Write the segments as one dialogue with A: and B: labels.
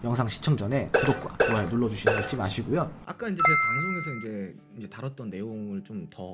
A: 영상 시청 전에 구독과 좋아요 눌러주시는 거 잊지 마시고요. 아까 이제 제 방송에서 이제 다뤘던 내용을 좀 더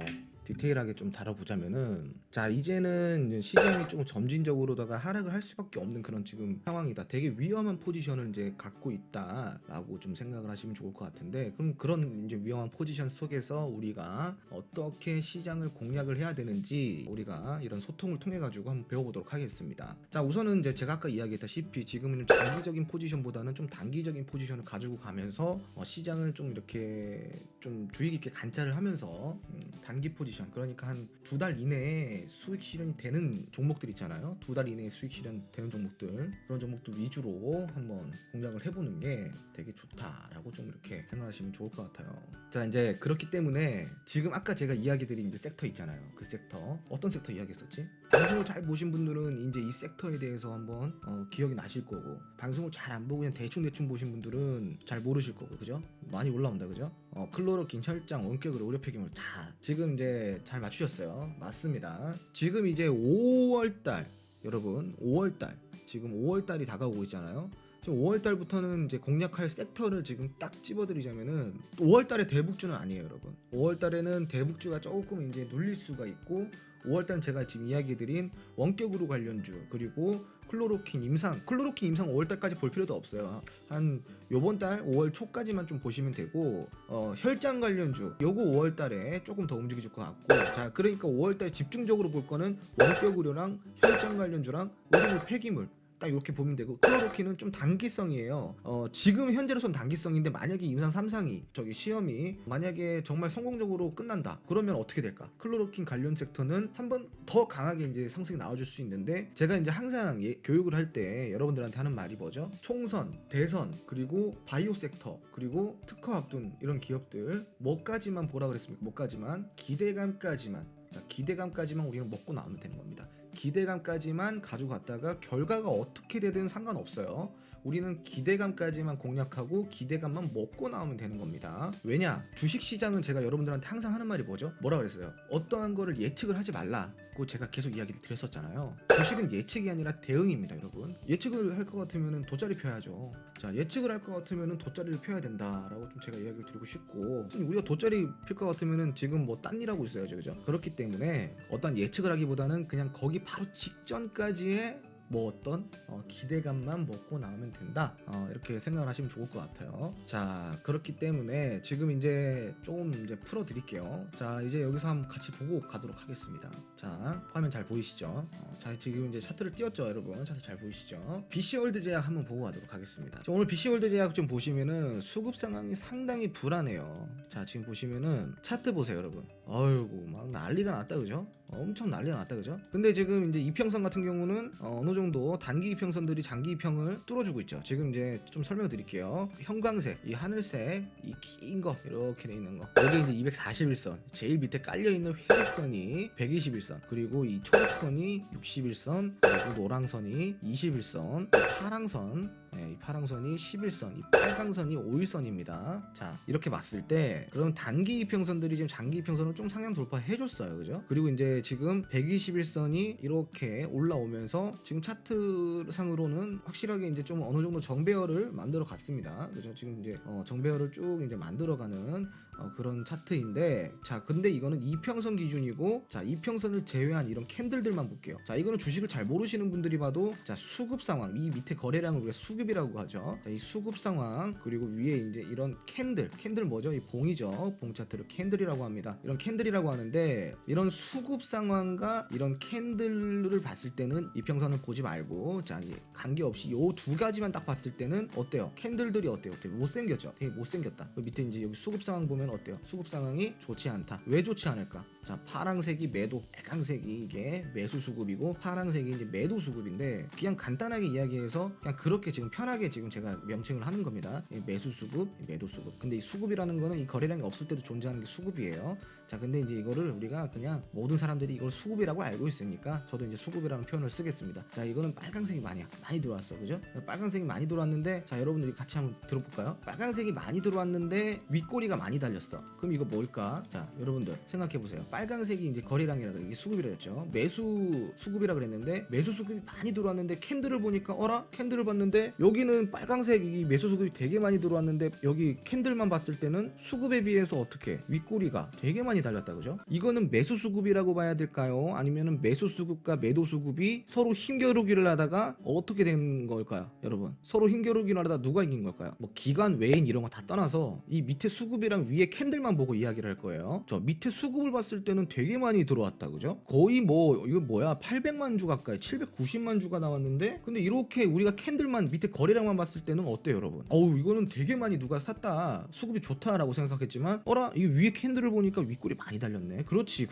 A: 디테일하게 좀 다뤄보자면은, 자 이제는 이제 시장이 좀 점진적으로다가 하락을 할 수밖에 없는 그런 지금 상황이다. 되게 위험한 포지션을 이제 갖고 있다라고 좀 생각을 하시면 좋을 것 같은데, 그럼 그런 이제 위험한 포지션 속에서 우리가 어떻게 시장을 공략을 해야 되는지 우리가 이런 소통을 통해 가지고 한번 배워보도록 하겠습니다. 자 우선은 이제 제가 아까 이야기했다시피 지금은 장기적인 포지션보다는 좀 단기적인 포지션을 가지고 가면서 시장을 좀 이렇게 좀 주의 깊게 관찰을 하면서 단기 포지션, 그러니까 한 2달 이내에 수익 실현이 되는 종목들 있잖아요. 2달 이내에 수익 실현 되는 종목들, 그런 종목들 위주로 한번 공략을 해보는 게 되게 좋다라고 좀 이렇게 생각하시면 좋을 것 같아요. 자 이제 그렇기 때문에 지금 아까 제가 이야기 드린 이제 섹터 있잖아요. 그 섹터, 어떤 섹터 이야기했었지? 방송을 잘 보신 분들은 이제 이 섹터에 대해서 한번 기억이 나실 거고, 방송을 잘 안 보고 그냥 대충 보신 분들은 잘 모르실 거고, 그죠? 많이 올라온다, 그죠? 클로로킨, 혈장, 원격으로 의료 폐기물, 자 지금 이제 잘 맞추셨어요. 맞습니다. 지금 이제 5월달, 여러분 5월달, 지금 5월달이 다가오고 있잖아요. 지금 5월달부터는 이제 공략할 섹터를 지금 딱 집어드리자면은, 5월달에 대북주는 아니에요, 여러분. 5월달에는 대북주가 조금 이제 눌릴 수가 있고, 5월달은 제가 지금 이야기드린 원격으로 관련주, 그리고 클로로킨 임상 5월달까지 볼 필요도 없어요. 한 요번 달 5월 초까지만 좀 보시면 되고, 혈장 관련주 요거 5월달에 조금 더 움직여줄 것 같고, 자 그러니까 5월달 집중적으로 볼 거는 원격 의료랑 혈장 관련주랑 의료 폐기물, 딱 이렇게 보면 되고, 클로로킨은 좀 단기성이에요. 지금 현재로선 단기성인데, 만약에 임상 3상이 저기 시험이 만약에 정말 성공적으로 끝난다, 그러면 어떻게 될까? 클로로킨 관련 섹터는 한번 더 강하게 이제 상승이 나와줄 수 있는데, 제가 이제 항상 교육을 할 때 여러분들한테 하는 말이 뭐죠? 총선, 대선, 그리고 바이오 섹터, 그리고 특허 앞둔 이런 기업들 뭐까지만 보라 그랬습니까? 뭐까지만? 기대감까지만. 자, 기대감까지만 우리는 먹고 나오면 되는 겁니다. 기대감까지만 가져갔다가 결과가 어떻게 되든 상관없어요. 우리는 기대감까지만 공략하고 기대감만 먹고 나오면 되는 겁니다. 왜냐? 주식시장은 제가 여러분들한테 항상 하는 말이 뭐죠? 뭐라 그랬어요? 어떠한 거를 예측을 하지 말라고 제가 계속 이야기를 드렸었잖아요. 주식은 예측이 아니라 대응입니다, 여러분. 예측을 할 것 같으면 돗자리 펴야죠. 자, 예측을 할 것 같으면 돗자리를 펴야 된다라고 좀 제가 이야기를 드리고 싶고, 우리가 돗자리 필 것 같으면 지금 뭐 딴 일 하고 있어야죠, 그죠? 그렇기 때문에 어떤 예측을 하기보다는 그냥 거기 바로 직전까지의 뭐 어떤 기대감만 먹고 나오면 된다, 이렇게 생각을 하시면 좋을 것 같아요. 자 그렇기 때문에 지금 이제 조금 이제 풀어 드릴게요. 자 이제 여기서 한번 같이 보고 가도록 하겠습니다. 자 화면 잘 보이시죠? 자 지금 이제 차트를 띄웠죠, 여러분. 차트 잘 보이시죠? BC월드 제약 한번 보고 가도록 하겠습니다. 자, 오늘 BC월드 제약 좀 보시면은 수급 상황이 상당히 불안해요. 자 지금 보시면은 차트 보세요, 여러분. 어이구 막 난리가 났다, 그죠? 엄청 난리가 났다, 그죠? 근데 지금 이제 이평선 같은 경우는 어느 정도 단기 이평선들이 장기 이평을 뚫어주고 있죠. 지금 이제 좀 설명드릴게요. 형광색, 이 하늘색, 이 긴 거 이렇게 돼 있는 거, 여기 이제 241선, 제일 밑에 깔려 있는 회색선이 121선, 그리고 이 초록선이 61선, 그리고 노랑선이 21선, 파랑선, 이 파랑선이 11선, 이 빨강선이 5일선입니다. 자 이렇게 봤을 때 그럼 단기 이평선들이 지금 장기 이평선을 좀 상향 돌파해줬어요, 그죠? 그리고 이제 지금 121선이 이렇게 올라오면서 지금 차트상으로는 확실하게 이제 좀 어느 정도 정배열을 만들어 갔습니다, 그죠? 지금 이제 정배열을 쭉 이제 만들어가는 그런 차트인데, 자 근데 이거는 이평선 기준이고, 자 이평선을 제외한 이런 캔들들만 볼게요. 자 이거는 주식을 잘 모르시는 분들이 봐도, 자 수급 상황, 이 밑에 거래량을 우리가 수급이라고 하죠. 자, 이 수급 상황, 그리고 위에 이제 이런 캔들 뭐죠? 이 봉이죠. 봉 차트를 캔들이라고 합니다. 이런 캔들이라고 하는데, 이런 수급 상황과 이런 캔들을 봤을 때는 이평선을 보지 말고, 자 관계없이 요 두 가지만 딱 봤을 때는 어때요? 캔들들이 어때요? 못생겼죠? 되게 못생겼다. 그 밑에 이제 여기 수급 상황 보면 어때요? 수급 상황이 좋지 않다. 왜 좋지 않을까? 자 파랑색이 매도, 빨강색이 이게 매수 수급이고, 파랑색이 이제 매도 수급인데, 그냥 간단하게 이야기해서 그냥 그렇게 지금 편하게 지금 제가 명칭을 하는 겁니다. 매수 수급, 매도 수급. 근데 이 수급이라는 거는 이 거래량이 없을 때도 존재하는 게 수급이에요. 자 근데 이제 이거를 우리가 그냥 모든 사람들이 사람들이 이걸 수급이라고 알고 있으니까 저도 이제 수급이라는 표현을 쓰겠습니다. 자, 이거는 빨강색이 많이 들어왔어, 그죠? 빨강색이 많이 들어왔는데, 자, 여러분들이 같이 한번 들어볼까요? 빨강색이 많이 들어왔는데 윗꼬리가 많이 달렸어. 그럼 이거 뭘까? 자, 여러분들 생각해보세요. 빨강색이 이제 거래량이라고, 이게 수급이라 했죠. 매수 수급이라 그랬는데 매수 수급이 많이 들어왔는데 캔들을 보니까 어라? 캔들을 봤는데 여기는 빨강색이 매수 수급이 되게 많이 들어왔는데 여기 캔들만 봤을 때는 수급에 비해서 어떻게 윗꼬리가 되게 많이 달렸다, 그죠? 이거는 매수 수급이라고 봐야 될까요? 아니면은 매수 수급과 매도 수급이 서로 힘겨루기를 하다가 어떻게 된 걸까요, 여러분? 서로 힘겨루기를 하다가 누가 이긴 걸까요? 뭐 기관 외인 이런 거 다 떠나서 이 밑에 수급이랑 위에 캔들만 보고 이야기를 할 거예요. 저 밑에 수급을 봤을 때는 되게 많이 들어왔다, 그죠? 거의 뭐 이거 뭐야 800만 주 가까이 790만 주가 나왔는데, 근데 이렇게 우리가 캔들만 밑에 거래량만 봤을 때는 어때요, 여러분? 어우, 이거는 되게 많이 누가 샀다, 수급이 좋다라고 생각했지만 어라, 이 위에 캔들을 보니까 윗꼬리 많이 달렸네. 그렇지.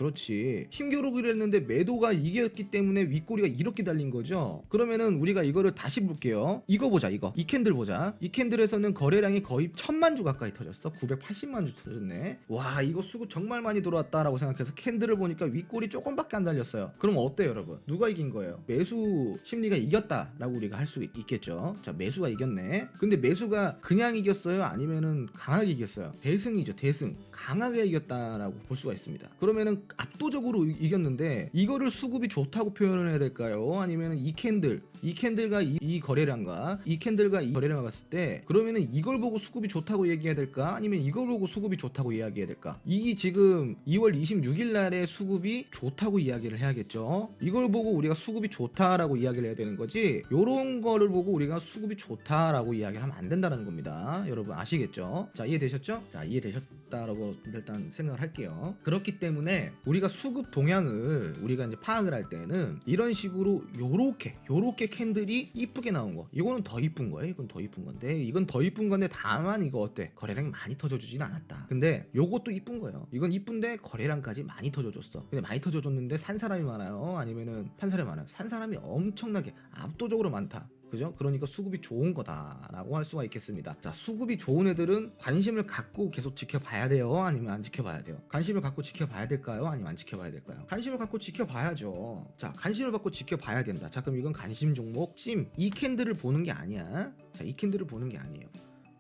A: 힘겨루기를 했는데 매도가 이겼기 때문에 윗꼬리가 이렇게 달린 거죠. 그러면은 우리가 이거를 다시 볼게요. 이거 보자, 이거. 이 캔들 보자. 이 캔들에서는 거래량이 거의 1000만 주 가까이 터졌어. 980만 주 터졌네. 와, 이거 수급 정말 많이 들어왔다라고 생각해서 캔들을 보니까 윗꼬리 조금밖에 안 달렸어요. 그럼 어때요, 여러분? 누가 이긴 거예요? 매수 심리가 이겼다라고 우리가 할 수 있겠죠. 자, 매수가 이겼네. 근데 매수가 그냥 이겼어요? 아니면은 강하게 이겼어요? 대승이죠, 대승. 강하게 이겼다라고 볼 수가 있습니다. 그러면은 압도적으로 이겼는데 이거를 수급이 좋다고 표현을 해야 될까요? 아니면은 이 캔들과 이 거래량과 이 캔들과 이 거래량을 봤을 때 그러면은 이걸 보고 수급이 좋다고 얘기해야 될까? 아니면 이걸 보고 수급이 좋다고 이야기해야 될까? 이 지금 2월 26일 날에 수급이 좋다고 이야기를 해야겠죠. 이걸 보고 우리가 수급이 좋다라고 이야기를 해야 되는 거지, 요런 거를 보고 우리가 수급이 좋다라고 이야기를 하면 안 된다는 겁니다. 여러분 아시겠죠? 자, 이해되셨죠? 자, 이해되셨다라고 일단 생각을 할게요. 그렇기 때문에 우리가 수급 동향을 우리가 이제 파악을 할 때는 이런 식으로 요렇게 캔들이 이쁘게 나온 거, 이거는 더 이쁜 거예요. 이건 더 이쁜 건데 다만 이거 어때? 거래량이 많이 터져주진 않았다. 근데 요것도 이쁜 거예요. 이건 이쁜데 거래량까지 많이 터져줬어. 근데 많이 터져줬는데 산 사람이 많아요? 아니면은 판 사람이 많아요? 산 사람이 엄청나게 압도적으로 많다, 그죠? 그러니까 수급이 좋은 거다라고 할 수가 있겠습니다. 자, 수급이 좋은 애들은 관심을 갖고 계속 지켜봐야 돼요? 아니면 안 지켜봐야 돼요? 관심을 갖고 지켜봐야 될까요? 아니면 안 지켜봐야 될까요? 관심을 갖고 지켜봐야죠. 자, 관심을 갖고 지켜봐야 된다. 자, 그럼 이건 관심 종목 찜. 이 캔들을 보는 게 아니야. 자, 이 캔들을 보는 게 아니에요.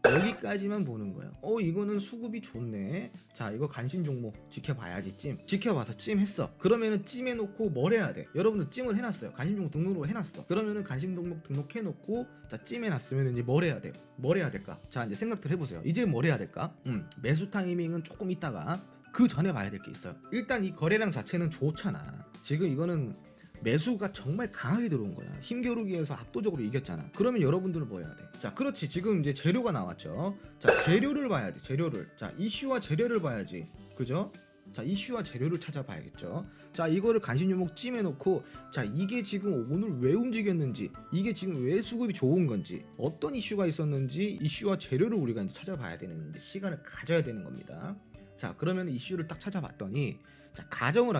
A: 여기까지만 보는 거예요. 이거는 수급이 좋네. 자, 이거 관심 종목 지켜봐야지. 찜 지켜봐서 찜 했어. 그러면은 찜 해놓고 뭘 해야 돼? 여러분들 찜을 해놨어요. 관심 종목 등록을 해놨어. 그러면은 관심 종목 등록해놓고 자, 찜 해놨으면 이제 뭘 해야 돼요? 뭘 해야 될까? 자, 이제 생각들 해보세요. 이제 뭘 해야 될까? 매수 타이밍은 조금 있다가 그 전에 봐야 될 게 있어요. 일단 이 거래량 자체는 좋잖아. 지금 이거는 매수가 정말 강하게 들어온 거야. 힘겨루기에서 압도적으로 이겼잖아. 그러면 여러분들은 뭐 해야 돼? 자, 그렇지. 지금 이제 재료가 나왔죠. 자, 재료를 봐야지. 재료를. 자, 이슈와 재료를 봐야지. 그죠? 자, 이슈와 재료를 찾아봐야겠죠. 자, 이거를 관심 종목 찜해놓고, 자, 이게 지금 오늘 왜 움직였는지, 이게 지금 왜 수급이 좋은 건지, 어떤 이슈가 있었는지 이슈와 재료를 우리가 이제 찾아봐야 되는 이제 시간을 가져야 되는 겁니다. 자, 그러면 이슈를 딱 찾아봤더니, 자, 가정을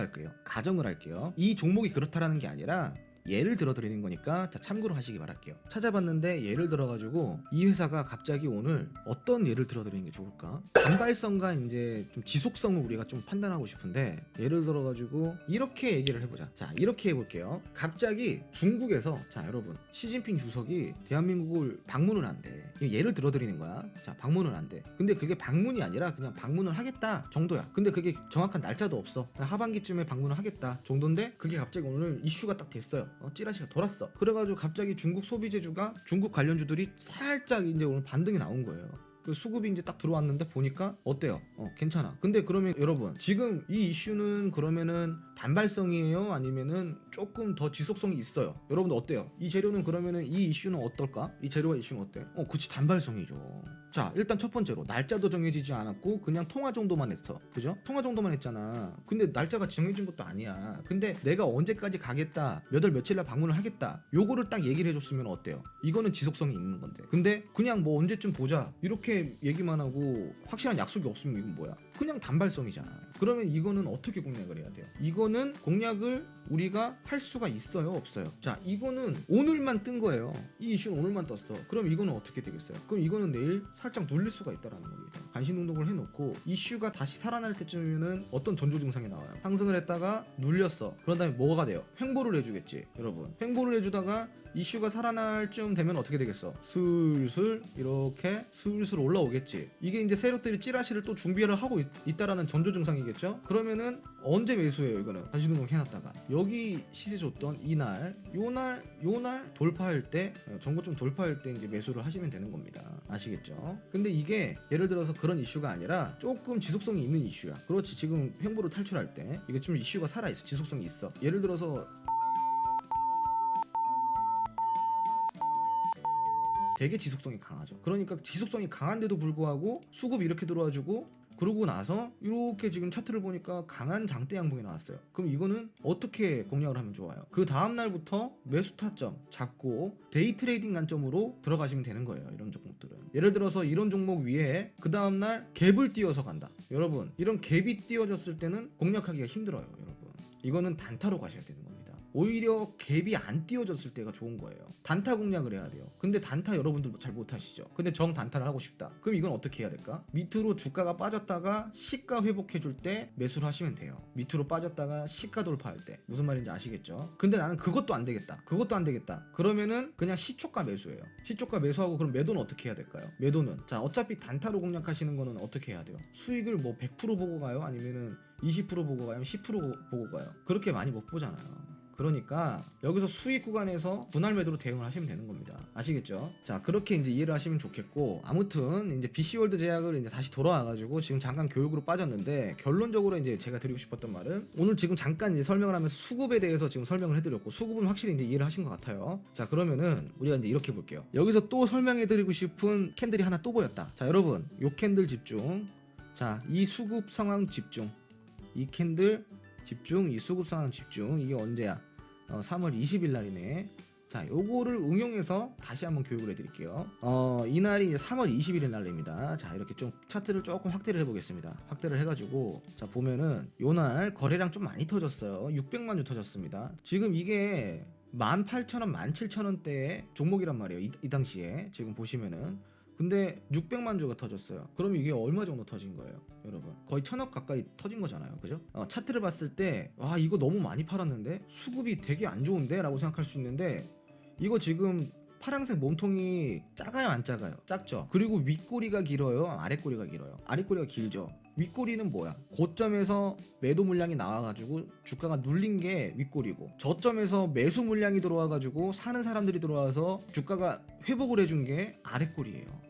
A: 할게요. 이 종목이 그렇다라는 게 아니라 예를 들어 드리는 거니까 자, 참고로 하시기 바랄게요. 찾아봤는데 예를 들어가지고 이 회사가 갑자기 오늘 어떤 예를 들어 드리는 게 좋을까? 단발성과 이제 좀 지속성을 우리가 좀 판단하고 싶은데, 예를 들어가지고 이렇게 얘기를 해보자. 자, 이렇게 해볼게요. 갑자기 중국에서, 자, 여러분, 시진핑 주석이 대한민국을 방문을 한대. 예를 들어 드리는 거야. 자, 방문을 한대. 근데 그게 방문이 아니라 그냥 방문을 하겠다 정도야. 근데 그게 정확한 날짜도 없어. 하반기쯤에 방문을 하겠다 정도인데, 그게 갑자기 오늘 이슈가 딱 됐어요. 찌라시가 돌았어. 그래가지고 갑자기 중국 소비재주가, 중국 관련주들이 살짝 이제 오늘 반등이 나온 거예요. 그 수급이 이제 딱 들어왔는데 보니까 어때요? 괜찮아. 근데 그러면 여러분, 지금 이 이슈는 그러면은 단발성이에요? 아니면은 조금 더 지속성이 있어요? 여러분들 어때요? 이 재료는 그러면은 이 이슈는 어떨까? 이 재료와 이슈는 어때? 그치, 단발성이죠. 자, 일단 첫 번째로 날짜도 정해지지 않았고 그냥 통화 정도만 했어. 그죠? 통화 정도만 했잖아. 근데 날짜가 정해진 것도 아니야. 근데 내가 언제까지 가겠다, 몇 월 며칠 날 방문을 하겠다, 요거를 딱 얘기를 해줬으면 어때요? 이거는 지속성이 있는 건데. 근데 그냥 뭐 언제쯤 보자 이렇게 이렇게 얘기만 하고 확실한 약속이 없으면 이건 뭐야? 그냥 단발성이잖아요. 그러면 이거는 어떻게 공략을 해야 돼요? 이거는 공략을 우리가 할 수가 있어요, 없어요? 자, 이거는 오늘만 뜬 거예요. 이 이슈는 오늘만 떴어. 그럼 이거는 어떻게 되겠어요? 그럼 이거는 내일 살짝 눌릴 수가 있다라는 겁니다. 간신 운동을 해놓고 이슈가 다시 살아날 때쯤이면은 어떤 전조 증상이 나와요. 상승을 했다가 눌렸어. 그런 다음에 뭐가 돼요? 횡보를 해주겠지, 여러분. 횡보를 해주다가 이슈가 살아날 쯤 되면 어떻게 되겠어? 슬슬 이렇게 슬슬 올라오겠지. 이게 이제 세력들이 찌라시를 또 준비를 하고 있다라는 전조 증상이겠죠? 그러면은 언제 매수해요? 이거는 간신 운동 해놨다가 여기 시세 줬던 이날, 요날 돌파할 때, 전고점 돌파할 때 이제 매수를 하시면 되는 겁니다. 아시겠죠? 근데 이게 예를 들어서 그런 이슈가 아니라 조금 지속성이 있는 이슈야. 그렇지, 지금 횡보로 탈출할 때 이게 좀 이슈가 살아있어, 지속성이 있어. 예를 들어서 되게 지속성이 강하죠. 그러니까 지속성이 강한데도 불구하고 수급이 이렇게 들어와주고, 그러고 나서 이렇게 지금 차트를 보니까 강한 장대 양봉이 나왔어요. 그럼 이거는 어떻게 공략을 하면 좋아요? 그 다음날부터 매수 타점 잡고 데이 트레이딩 관점으로 들어가시면 되는 거예요. 이런 종목들은 예를 들어서 이런 종목 위에 그 다음날 갭을 띄워서 간다. 여러분, 이런 갭이 띄워졌을 때는 공략하기가 힘들어요. 여러분, 이거는 단타로 가셔야 되는 겁니다. 오히려 갭이 안 띄워졌을 때가 좋은 거예요. 단타 공략을 해야 돼요. 근데 단타 여러분들 잘 못하시죠? 근데 정 단타를 하고 싶다. 그럼 이건 어떻게 해야 될까? 밑으로 주가가 빠졌다가 시가 회복해줄 때 매수를 하시면 돼요. 밑으로 빠졌다가 시가 돌파할 때. 무슨 말인지 아시겠죠? 근데 나는 그것도 안 되겠다. 그러면은 그냥 시초가 매수예요. 시초가 매수하고, 그럼 매도는 어떻게 해야 될까요? 매도는, 자, 어차피 단타로 공략하시는 거는 어떻게 해야 돼요? 수익을 뭐 100% 보고 가요? 아니면은 20% 보고 가요? 10% 보고 가요? 그렇게 많이 못 보잖아요. 그러니까 여기서 수익 구간에서 분할 매도로 대응을 하시면 되는 겁니다. 아시겠죠? 자, 그렇게 이제 이해를 하시면 좋겠고, 아무튼 이제 BC월드 제약을 이제 다시 돌아와가지고 지금 잠깐 교육으로 빠졌는데, 결론적으로 이제 제가 드리고 싶었던 말은, 오늘 지금 잠깐 이제 설명을 하면서 수급에 대해서 지금 설명을 해드렸고, 수급은 확실히 이제 이해를 하신 것 같아요. 자, 그러면은 우리가 이제 이렇게 볼게요. 여기서 또 설명해드리고 싶은 캔들이 하나 또 보였다. 자, 여러분, 요 캔들 집중. 자, 이 수급 상황 집중. 이 캔들 집중, 이 수급 상황 집중. 이게 언제야? 3월 20일 날이네. 자, 요거를 응용해서 다시 한번 교육을 해드릴게요. 이날이 이제 3월 21일 날입니다. 자, 이렇게 좀 차트를 조금 확대를 해보겠습니다. 확대를 해가지고, 자, 보면은 요날 거래량 좀 많이 터졌어요. 600만 주 터졌습니다. 지금 이게 18,000원, 17,000원대의 종목이란 말이에요. 이 당시에 지금 보시면은. 근데 600만 주가 터졌어요. 그럼 이게 얼마 정도 터진 거예요, 여러분? 거의 1,000억 가까이 터진 거잖아요, 그죠? 차트를 봤을 때, 와, 이거 너무 많이 팔았는데 수급이 되게 안 좋은데? 라고 생각할 수 있는데, 이거 지금 파란색 몸통이 작아요, 안 작아요? 작죠? 그리고 윗꼬리가 길어요, 아랫꼬리가 길어요? 아랫꼬리가 길죠? 윗꼬리는 뭐야? 고점에서 매도 물량이 나와가지고 주가가 눌린 게 윗꼬리고, 저점에서 매수 물량이 들어와가지고 사는 사람들이 들어와서 주가가 회복을 해준 게 아랫꼬리예요.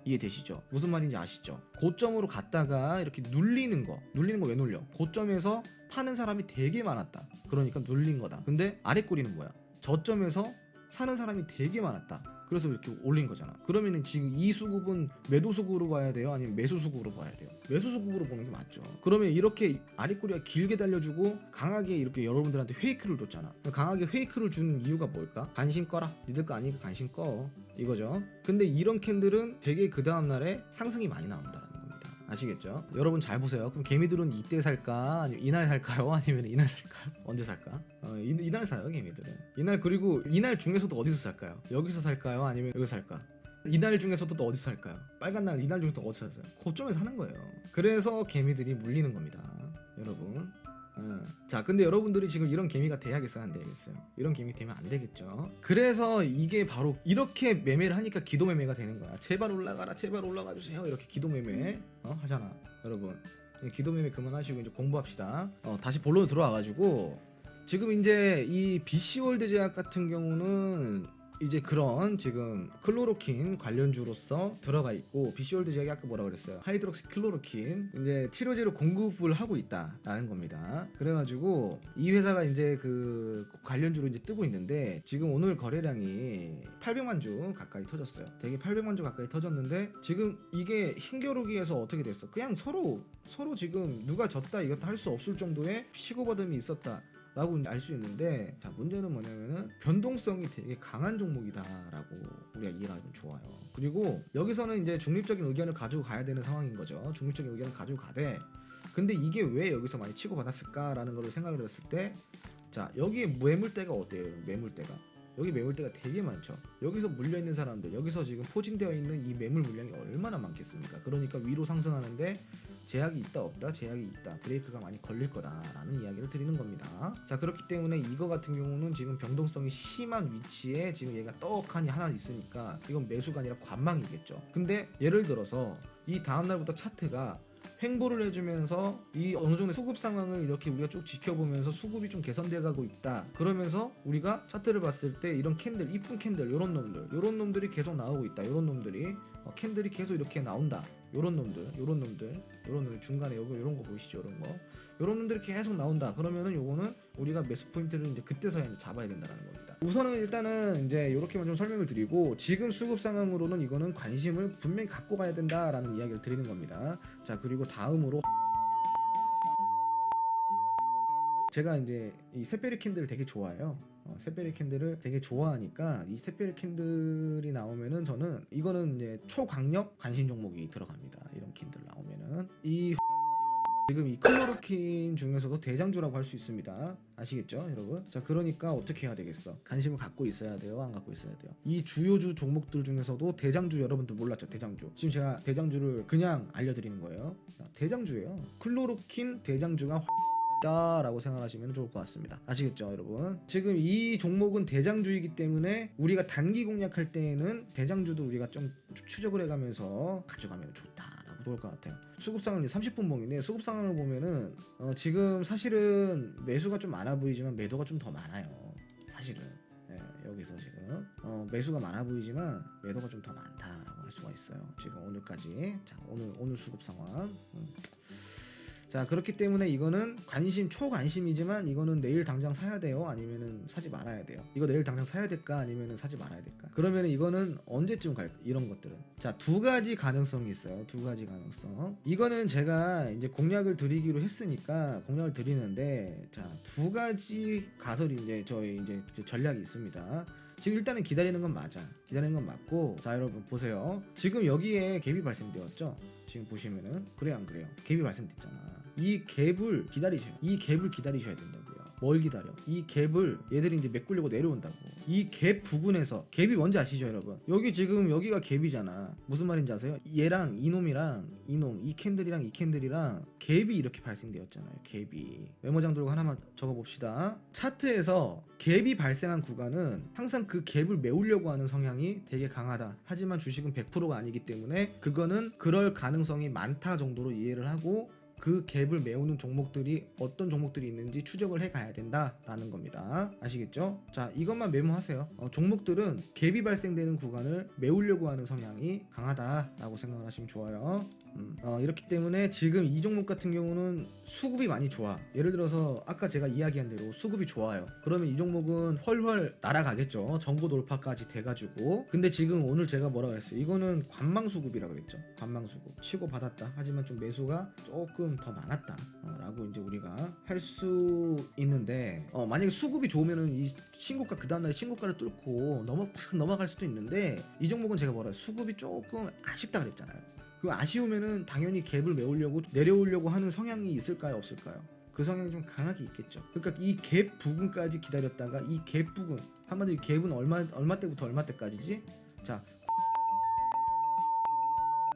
A: 이해되시죠? 무슨 말인지 아시죠? 고점으로 갔다가 이렇게 눌리는 거 왜 눌려? 고점에서 파는 사람이 되게 많았다. 그러니까 눌린 거다. 근데 아랫꼬리는 뭐야? 저점에서 사는 사람이 되게 많았다. 그래서 이렇게 올린 거잖아. 그러면은 지금 이 수급은 매도 수급으로 봐야 돼요? 아니면 매수 수급으로 봐야 돼요? 매수 수급으로 보는 게 맞죠. 그러면 이렇게 아랫꼬리가 길게 달려주고 강하게 이렇게 여러분들한테 페이크를 줬잖아. 강하게 페이크를 주는 이유가 뭘까? 관심 꺼라. 니들 거 아니니까 관심 꺼. 이거죠. 근데 이런 캔들은 되게 그 다음날에 상승이 많이 나온다라는 겁니다. 아시겠죠? 여러분 잘 보세요. 그럼 개미들은 이때 살까? 아니면 이날 살까요? 아니면 이날 살까요? 언제 살까? 이날 사요, 개미들은. 이날, 그리고 이날 중에서도 어디서 살까요? 여기서 살까요? 아니면 여기서 살까? 이날 중에서도 또 어디서 살까요? 빨간 날, 이날 중에서 또 어디서 살까요? 고점에서 사는 거예요. 그래서 개미들이 물리는 겁니다, 여러분. 자, 근데 여러분들이 지금 이런 개미가 돼야겠어요, 안 돼야겠어요? 이런 개미 되면 안 되겠죠. 그래서 이게 바로 이렇게 매매를 하니까 기도 매매가 되는 거야. 제발 올라가라, 제발 올라가 주세요. 이렇게 기도 매매 하잖아, 여러분. 기도 매매 그만하시고 이제 공부합시다. 다시 본론 들어와가지고, 지금 이제 이 BC월드 제약 같은 경우는 이제 그런 지금 클로로킨 관련주로서 들어가 있고, BC월드 제약이 아까 뭐라 그랬어요? 하이드록시 클로로킨 이제 치료제로 공급을 하고 있다라는 겁니다. 그래가지고 이 회사가 이제 그 관련주로 이제 뜨고 있는데, 지금 오늘 거래량이 800만 주 가까이 터졌어요. 되게 800만 주 가까이 터졌는데, 지금 이게 힘겨루기에서 어떻게 됐어? 그냥 서로 지금 누가 졌다 이겼다 할 수 없을 정도의 치고받음이 있었다. 라고 알 수 있는데, 자 문제는 뭐냐면은 변동성이 되게 강한 종목이다라고 우리가 이해가 좀 좋아요. 그리고 여기서는 이제 중립적인 의견을 가지고 가야 되는 상황인 거죠. 중립적인 의견을 가지고 가되, 근데 이게 왜 여기서 많이 치고받았을까라는 걸 생각을 했을 때, 자 여기에 매물대가 어때요? 매물대가 여기 매물대가 되게 많죠. 여기서 물려있는 사람들, 여기서 지금 포진되어 있는 이 매물 물량이 얼마나 많겠습니까? 그러니까 위로 상승하는데 제약이 있다 없다? 제약이 있다. 브레이크가 많이 걸릴 거다라는 이야기를 드리는 겁니다. 자 그렇기 때문에 이거 같은 경우는 지금 변동성이 심한 위치에 지금 얘가 떡하니 하나 있으니까 이건 매수가 아니라 관망이겠죠. 근데 예를 들어서 이 다음날부터 차트가 횡보를 해주면서 이 어느 정도 수급 상황을 이렇게 우리가 쭉 지켜보면서 수급이 좀 개선돼 가고 있다. 그러면서 우리가 차트를 봤을 때 이런 캔들, 이쁜 캔들, 요런 놈들이 계속 나오고 있다. 요런 놈들이 캔들이 계속 이렇게 나온다. 요런 놈들 중간에 요런 거 보이시죠? 요런 놈들이 계속 나온다. 그러면은 요거는 우리가 매수 포인트를 이제 그때서야 이제 잡아야 된다는 겁니다. 우선은 일단은 이제 요렇게만 좀 설명을 드리고, 지금 수급 상황으로는 이거는 관심을 분명히 갖고 가야 된다라는 이야기를 드리는 겁니다. 자 그리고 다음으로 제가 이제 이 샛별이 캔들을 되게 좋아해요. 샛별이 캔들을 되게 좋아하니까 이 샛별이 캔들이 나오면은 저는 이거는 이제 초강력 관심 종목이 들어갑니다. 이런 캔들 나오면은 이 지금 이 클로로킨 중에서도 대장주라고 할 수 있습니다. 아시겠죠 여러분? 자 그러니까 어떻게 해야 되겠어? 관심을 갖고 있어야 돼요? 안 갖고 있어야 돼요? 이 주요주 종목들 중에서도 대장주, 여러분들 몰랐죠? 대장주. 지금 제가 대장주를 그냥 알려드리는 거예요. 대장주예요. 클로로킨 대장주가 라고 생각하시면 좋을 것 같습니다. 아시겠죠 여러분? 지금 이 종목은 대장주이기 때문에 우리가 단기 공략할 때에는 대장주도 우리가 좀 추적을 해가면서 가져가면 좋다라고 좋을 것 같아요. 수급상황이 30분 봉인데, 수급상황을 보면은 지금 사실은 매수가 좀 많아 보이지만 매도가 좀 더 많아요. 사실은 여기서 지금 매수가 많아 보이지만 매도가 좀 더 많다라고 할 수가 있어요. 지금 오늘까지. 자 오늘 수급 상황. 자 그렇기 때문에 이거는 초관심이지만 이거는 내일 당장 사야 돼요? 아니면은 사지 말아야 돼요? 이거 내일 당장 사야 될까? 아니면은 사지 말아야 될까? 그러면은 이거는 언제쯤 갈까? 이런 것들은 자 두 가지 가능성이 있어요. 두 가지 가능성. 이거는 제가 이제 공략을 드리기로 했으니까 공략을 드리는데, 자 두 가지 가설이 이제 저희 이제 전략이 있습니다. 지금 일단은 기다리는 건 맞아. 기다리는 건 맞고, 자 여러분 보세요. 지금 여기에 갭이 발생되었죠? 지금 보시면은 그래요 안 그래요? 갭이 발생됐잖아. 이 갭을 기다리셔야 된다고요. 뭘 기다려? 이 갭을 얘들이 이제 메꾸려고 내려온다고. 이 갭 부분에서, 갭이 뭔지 아시죠 여러분? 여기 지금 여기가 갭이잖아. 무슨 말인지 아세요? 얘랑 이놈이랑 이 캔들이랑 이 캔들이랑 갭이 이렇게 발생되었잖아요. 갭이. 메모장 들고 하나만 적어봅시다. 차트에서 갭이 발생한 구간은 항상 그 갭을 메우려고 하는 성향이 되게 강하다. 하지만 주식은 100%가 아니기 때문에 그거는 그럴 가능성이 많다 정도로 이해를 하고, 그 갭을 메우는 종목들이 어떤 종목들이 있는지 추적을 해 가야 된다라는 겁니다. 아시겠죠? 자 이것만 메모하세요. 종목들은 갭이 발생되는 구간을 메우려고 하는 성향이 강하다라고 생각을 하시면 좋아요. 이렇기 때문에 지금 이 종목 같은 경우는 수급이 많이 좋아. 예를 들어서 아까 제가 이야기한 대로 수급이 좋아요. 그러면 이 종목은 훨훨 날아가겠죠. 정고 돌파까지 돼가지고. 근데 지금 오늘 제가 뭐라고 했어요? 이거는 관망 수급이라 그랬죠. 관망 수급. 치고 받았다. 하지만 좀 매수가 조금 더 많았다 라고 이제 우리가 할 수 있는데, 만약에 수급이 좋으면은 이 신고가 그 다음날 신고가를 뚫고 팍 넘어갈 수도 있는데, 이 종목은 제가 뭐라 수급이 조금 아쉽다 그랬잖아요. 그 아쉬우면은 당연히 갭을 메우려고 내려오려고 하는 성향이 있을까요 없을까요? 그 성향이 좀 강하게 있겠죠. 그러니까 이 갭 부분까지 기다렸다가 이 갭 부분, 한마디로 갭은 얼마 때부터 얼마 때까지지? 자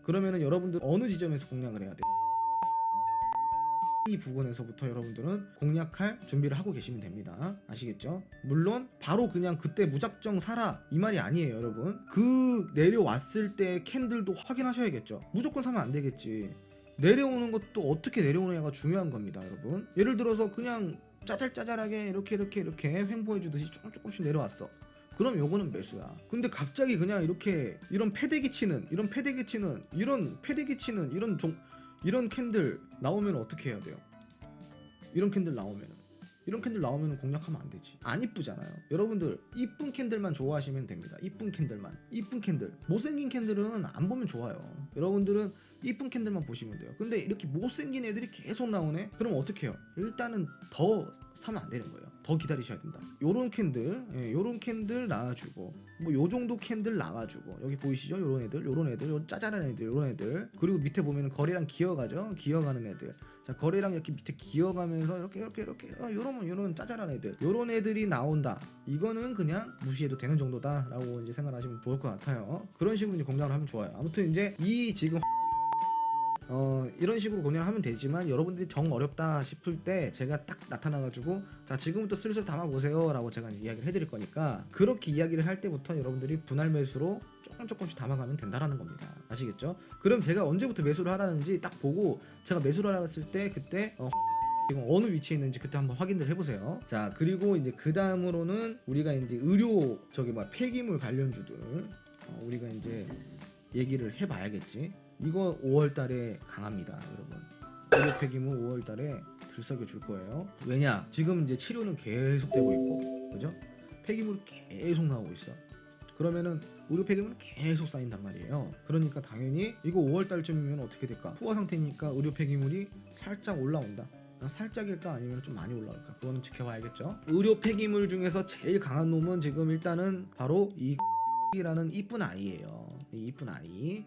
A: 그러면은 여러분들 어느 지점에서 공략을 해야 돼요? 이 부분에서부터 여러분들은 공략할 준비를 하고 계시면 됩니다. 아시겠죠? 물론 바로 그냥 그때 무작정 사라 이 말이 아니에요 여러분. 그 내려왔을 때 캔들도 확인하셔야겠죠. 무조건 사면 안 되겠지. 내려오는 것도 어떻게 내려오느냐가 중요한 겁니다 여러분. 예를 들어서 그냥 짜잘짜잘하게 이렇게 횡보해 주듯이 조금씩 내려왔어. 그럼 요거는 매수야. 근데 갑자기 그냥 이렇게 이런 패대기 치는 이런 캔들 나오면 어떻게 해야 돼요? 이런 캔들 나오면 공략하면 안 되지. 안 이쁘잖아요. 여러분들 이쁜 캔들만 좋아하시면 됩니다. 이쁜 캔들. 못생긴 캔들은 안 보면 좋아요. 여러분들은 이쁜 캔들만 보시면 돼요. 근데 이렇게 못생긴 애들이 계속 나오네? 그럼 어떻게 해요? 일단은 더 사면 안 되는 거예요. 더 기다리셔야 된다. 요런 캔들, 요런 캔들 나와주고, 뭐 요 정도 캔들 나와주고, 여기 보이시죠? 요런 애들, 요 짜잘한 애들, 요런 애들. 그리고 밑에 보면은 거리랑 기어가죠? 기어가는 애들. 자, 거리랑 이렇게 밑에 기어가면서 이렇게 요런 짜잘한 애들, 요런 애들이 나온다. 이거는 그냥 무시해도 되는 정도다라고 이제 생각하시면 좋을 것 같아요. 그런 식으로 이제 공략을 하면 좋아요. 아무튼 이제 이 지금 이런 식으로 공략을 하면 되지만 여러분들이 정 어렵다 싶을 때 제가 딱 나타나가지고 자 지금부터 슬슬 담아보세요 라고 제가 이야기를 해드릴 거니까 그렇게 이야기를 할 때부터 여러분들이 분할 매수로 조금씩 담아가면 된다라는 겁니다. 아시겠죠? 그럼 제가 언제부터 매수를 하라는지 딱 보고 제가 매수를 하라 했을 때 그때 지금 어느 위치에 있는지 그때 한번 확인을 해보세요. 자 그리고 이제 그 다음으로는 우리가 이제 의료 폐기물 관련주들 우리가 이제 얘기를 해봐야겠지. 이거 5월달에 강합니다, 여러분. 의료 폐기물 5월달에 들썩여 줄 거예요. 왜냐? 지금 이제 치료는 계속되고 있고, 그죠? 폐기물 계속 나오고 있어. 그러면은 의료 폐기물 계속 쌓인단 말이에요. 그러니까 당연히 이거 5월달쯤이면 어떻게 될까? 포화 상태니까 의료 폐기물이 살짝 올라온다. 살짝일까 아니면 좀 많이 올라올까? 그거는 지켜봐야겠죠. 의료 폐기물 중에서 제일 강한 놈은 지금 일단은 바로 이 이라는 이쁜 아이예요. 이 이쁜 아이.